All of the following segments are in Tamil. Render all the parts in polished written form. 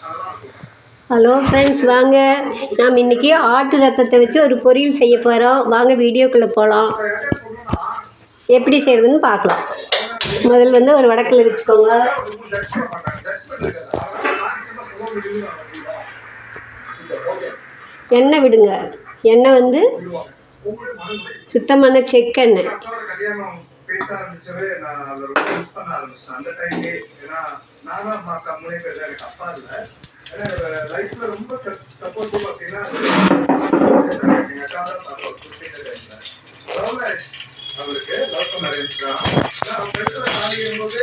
ஹலோ ஃப்ரெண்ட்ஸ், வாங்க நாம் இன்றைக்கி ஆட்டு ரத்தத்தை வச்சு ஒரு பொரியல் செய்ய போகிறோம். வாங்க வீடியோக்குள்ளே போகலாம். எப்படி செய்கிறதுன்னு பார்க்கலாம். முதல் ஒரு வடக்கல் வச்சுக்கோங்க. எண்ணெய் விடுங்க. எண்ணெய் சுத்தமான செக்கெண்ணெய். ரொம்ப சப்போர்ட்டிவ் அப்படின்னா அவருக்கு லவ் பண்ண ஆரம்பிச்சான் போது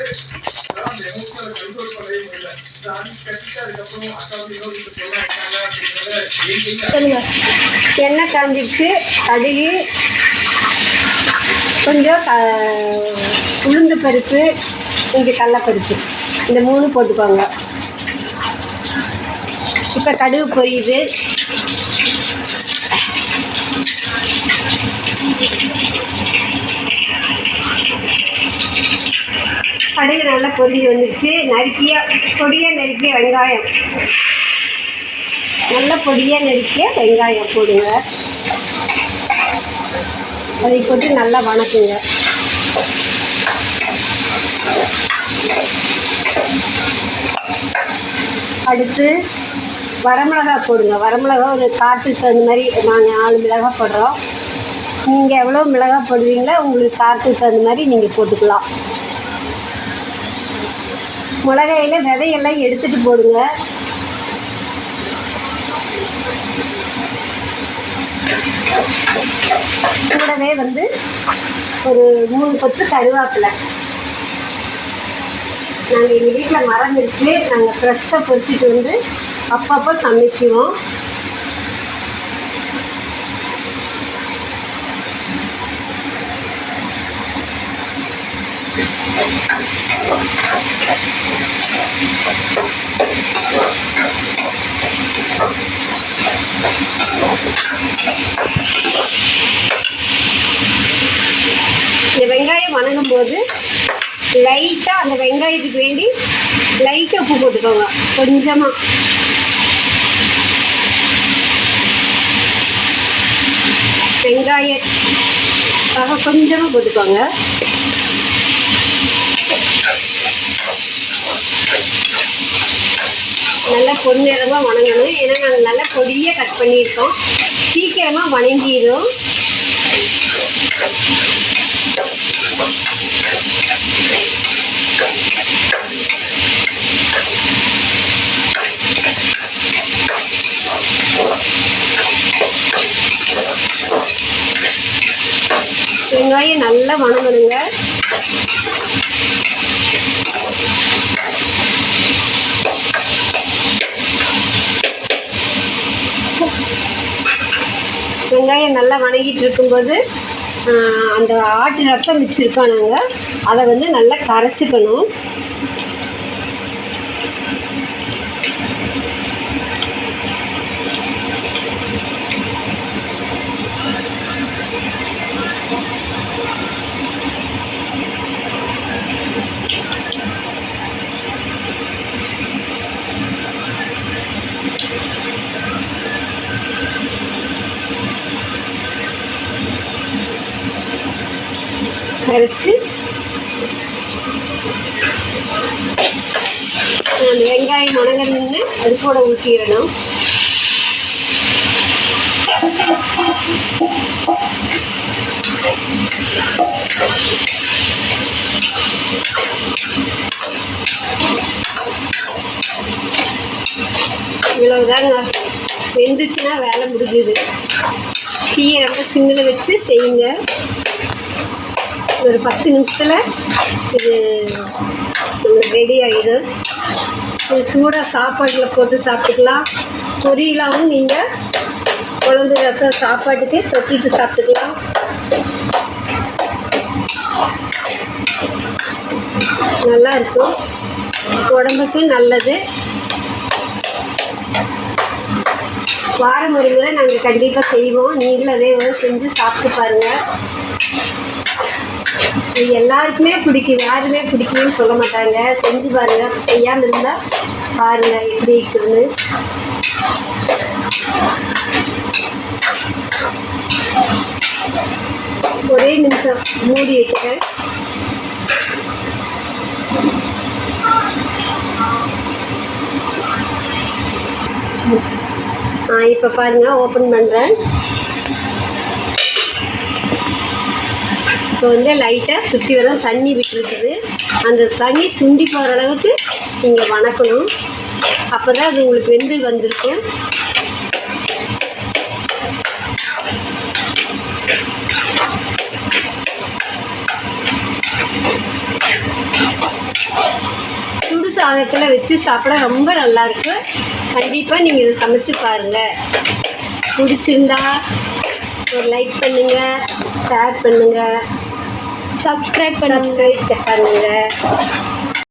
எண்ணெய் காஞ்சிடுச்சு. கடுகு, கொஞ்சம் உளுந்து பருப்பு, கொஞ்சம் கடலைப்பருப்பு, இந்த 3 போட்டுக்கோங்க. இப்போ கடுகு பொரியுது. கடுகு நல்லா பொரிஞ்சு வந்துடுச்சு. பொடியாக நறுக்கிய வெங்காயம், நல்லா பொடியாக நறுக்கிய வெங்காயம் போடுங்க. அதை போட்டு நல்லா வணக்குங்க. அடுத்து வரமிளகா போடுங்க. வரமிளகா ஒரு காட்டுக்கு தகுந்த மாதிரி நாங்கள் 4 மிளகாய் போடுறோம். நீங்கள் எவ்வளோ மிளகாய் போடுவீங்களோ உங்களுக்கு காட்டுக்கு தகுந்த மாதிரி நீங்கள் போட்டுக்கலாம். மிளகாயில் விதையெல்லாம் எடுத்துகிட்டு போடுங்க. கூடவே ஒரு 3 கொத்து கருவேப்பிலை. நாங்கள் எங்கள் வீட்டில் மரம் இருக்குது. நாங்கள் ஃப்ரெஷ்ஷாக பொறிச்சிட்டு அப்பப்போ சமைக்குவோம். இந்த வெங்காயம் வணங்கும் போது லைட்டாக அந்த வெங்காயத்துக்கு வேண்டி லைட்டாக உப்பு போட்டுக்கோங்க. கொஞ்சமாக வெங்காயத்தாக கொஞ்சமாக போட்டுக்கோங்க. நல்லா பொன்னிறமாக வணங்கணும். ஏன்னா நாங்கள் நல்லா பொடியாக கட் பண்ணியிருக்கோம். சீக்கிரமாக வணங்கிடும். வெங்காயம் நல்லா வணங்கணுங்க. வெங்காயம் நல்லா வணங்கிட்டு இருக்கும்போது அந்த ஆட்டு ரத்தம் வச்சுருக்கோம் நாங்கள். அதை நல்லா கரைச்சிக்கணும். கரைச்சி அந்த வெங்காயம் வணங்கணுன்னு அது கூட ஊற்றிடணும். இவ்வளவுதாங்க. வெந்துச்சுன்னா வேலை முடிஞ்சுது. தீயை ரொம்ப சிம்மில் வச்சு செய்யுங்க. ஒரு 10 நிமிஷத்தில் இது ரெடி ஆகிடும். இது சூடாக சாப்பாட்டில் போட்டு சாப்பிட்டுக்கலாம். பொரியலாகவும் நீங்கள் குழம்பு ரசம் சாப்பாட்டுக்கு தொட்டிட்டு சாப்பிட்டுக்கலாம். நல்லாயிருக்கும், உடம்புக்கு நல்லது. வாரம் ஒரு முறை நாங்கள் கண்டிப்பாக செய்வோம். நீங்களும் அதே செஞ்சு சாப்பிட்டு பாருங்கள். இது எல்லாருக்குமே பிடிக்கும். யாருமே பிடிக்கும்னு சொல்ல மாட்டாங்க. செஞ்சு பாருங்கள். செய்யாமல் இருந்தால் பாருங்கள் எப்படி இருக்குதுன்னு. ஒரே நிமிஷம் மூடி வைக்கிறேன். இப்போ பாருங்கள், ஓப்பன் பண்ணுறேன். இப்போ வந்து லைட்டாக சுற்றி வர தண்ணி விட்டுருக்குது. அந்த தண்ணி சுண்டி போகிற அளவுக்கு நீங்கள் வணக்கணும். அப்போ தான் அது உங்களுக்கு வெந்து வந்திருக்கும். சுடு சாதத்தில் வச்சு சாப்பிட ரொம்ப நல்லாயிருக்கு. கண்டிப்பாக நீங்கள் இதை சமைச்சு பாருங்கள். பிடிச்சிருந்தா ஒரு லைக் பண்ணுங்கள், ஷேர் பண்ணுங்கள், சப்ஸ்கிரைப் பண்ணுங்கள்.